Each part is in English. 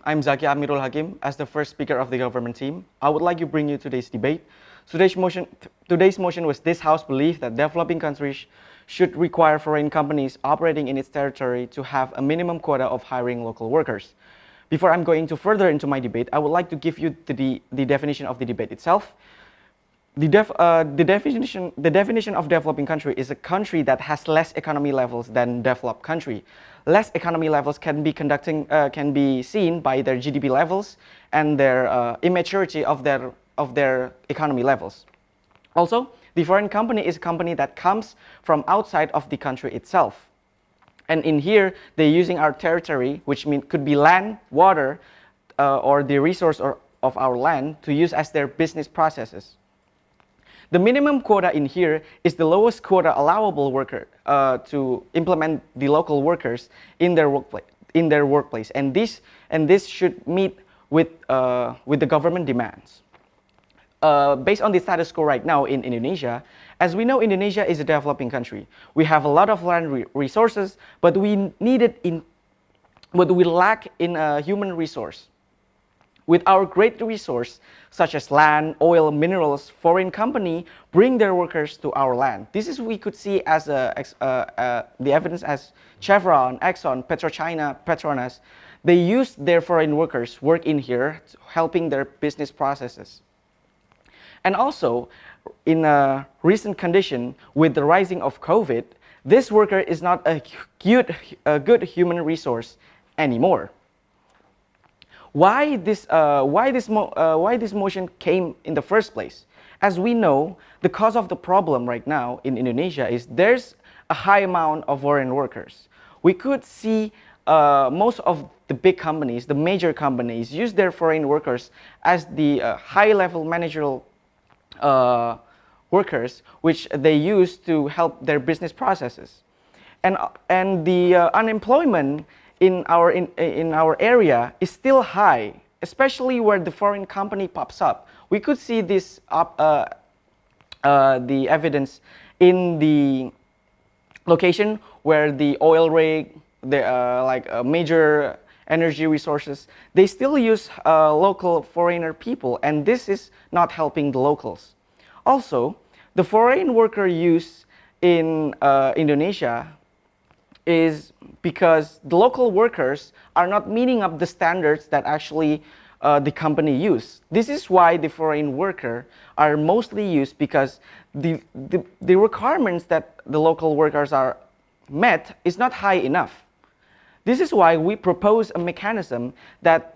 I'm Zakky Amirul Hakim. As the first speaker of the government team, I would like to bring you today's debate. Today's motion was this House believes that developing countries should require foreign companies operating in its territory to have a minimum quota of hiring local workers. Before I'm going to further into my debate, I would like to give you the definition of the debate itself. The definition of developing country is a country that has less economy levels than developed country. Less economy levels can be seen by their GDP levels and their immaturity of their economy levels. Also, the foreign company is a company that comes from outside of the country itself. And in here, they're using our territory, which could be land, water, or the resource of our land to use as their business processes. The minimum quota in here is the lowest quota allowable worker to implement the local workers in their workplace, and this should meet with the government demands. Based on the status quo right now in Indonesia, as we know, Indonesia is a developing country. We have a lot of land resources, but we lack in a human resource. With our great resource, such as land, oil, minerals, foreign company bring their workers to our land. This is we could see as the evidence as Chevron, Exxon, PetroChina, Petronas. They use their foreign workers work in here, helping their business processes. And also, in a recent condition with the rising of COVID, this worker is not a good human resource anymore. Why this motion came in the first place? As we know, the cause of the problem right now in Indonesia is there's a high amount of foreign workers. We could see most of the big companies, the major companies, use their foreign workers as the high-level managerial workers, which they use to help their business processes. And the unemployment in our area is still high, especially where the foreign company pops up. We could see this the evidence in the location where the oil rig, the major energy resources, they still use local foreigner people, and this is not helping the locals. Also, the foreign worker use in Indonesia is because the local workers are not meeting up the standards that actually the company use. This is why the foreign worker are mostly used, because the requirements that the local workers are met is not high enough. This is why we propose a mechanism that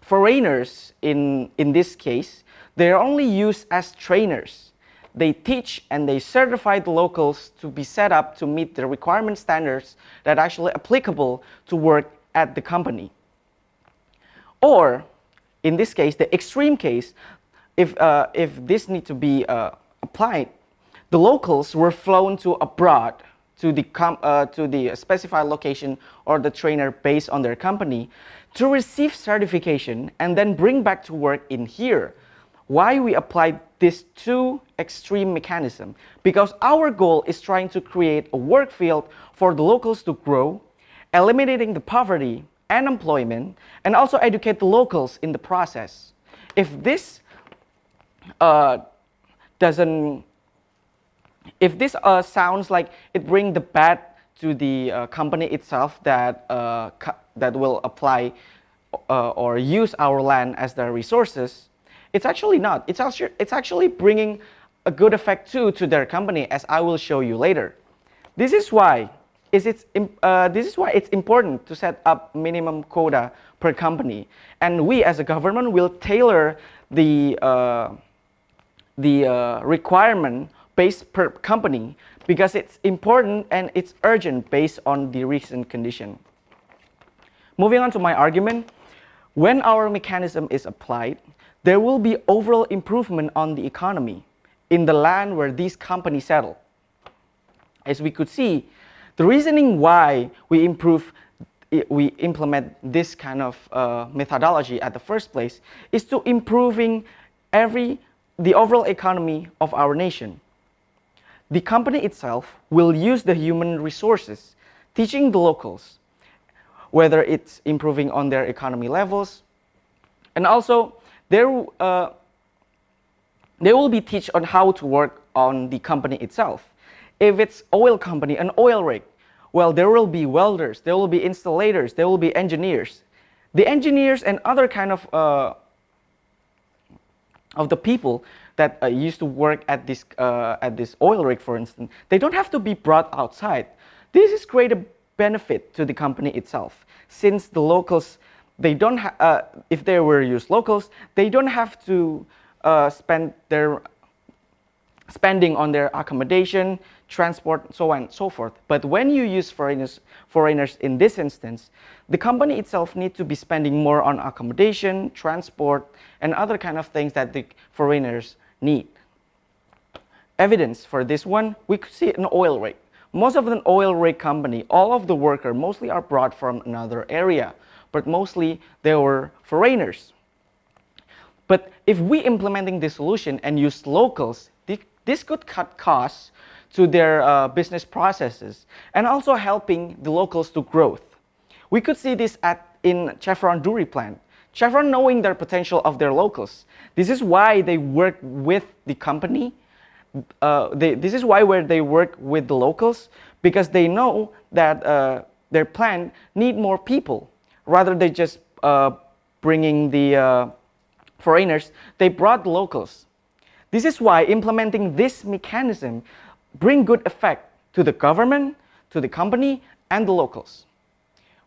foreigners in this case, they are only used as trainers. They teach and they certify the locals to be set up to meet the requirement standards that are actually applicable to work at the company. Or, in this case, the extreme case, if this needs to be applied, the locals were flown to abroad to the specified location or the trainer based on their company to receive certification and then bring back to work in here. Why we applied this two extreme mechanism? Because our goal is trying to create a work field for the locals to grow, eliminating the poverty and unemployment, and also educate the locals in the process. If this sounds like it brings the bad to the company itself that will apply or use our land as their resources, it's actually not. It's actually bringing a good effect too to their company, as I will show you later. This is why it's important to set up minimum quota per company, and we as a government will tailor the requirement based per company, because it's important and it's urgent based on the recent condition. Moving on to my argument, when our mechanism is applied, there will be overall improvement on the economy in the land where these companies settle. As we could see, the reasoning why we implement this kind of methodology at the first place is to improving the overall economy of our nation. The company itself will use the human resources, teaching the locals. whether it's improving on their economy levels. And also, they will be taught on how to work on the company itself. If it's oil company, an oil rig, well, there will be welders, there will be installators, there will be engineers. The engineers and other kind of the people that used to work at this oil rig, for instance, they don't have to be brought outside. This is great a benefit to the company itself, since the locals, they don't if they were used locals, they don't have to spend their spending on their accommodation, transport, so on and so forth. But when you use foreigners in this instance, the company itself needs to be spending more on accommodation, transport, and other kind of things that the foreigners need. Evidence for this one, we could see an oil rig. Most of an oil rig company, all of the workers mostly are brought from another area, but mostly they were foreigners. But if we implementing this solution and use locals, this could cut costs to their business processes and also helping the locals to growth. We could see this in Chevron Duri plant. Chevron knowing their potential of their locals. This is why they work with the company. This is why they work with the locals, because they know that their plant need more people. Rather than just bringing the foreigners, they brought the locals. This is why implementing this mechanism bring good effect to the government, to the company, and the locals.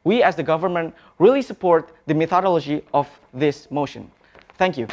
We as the government really support the methodology of this motion. Thank you.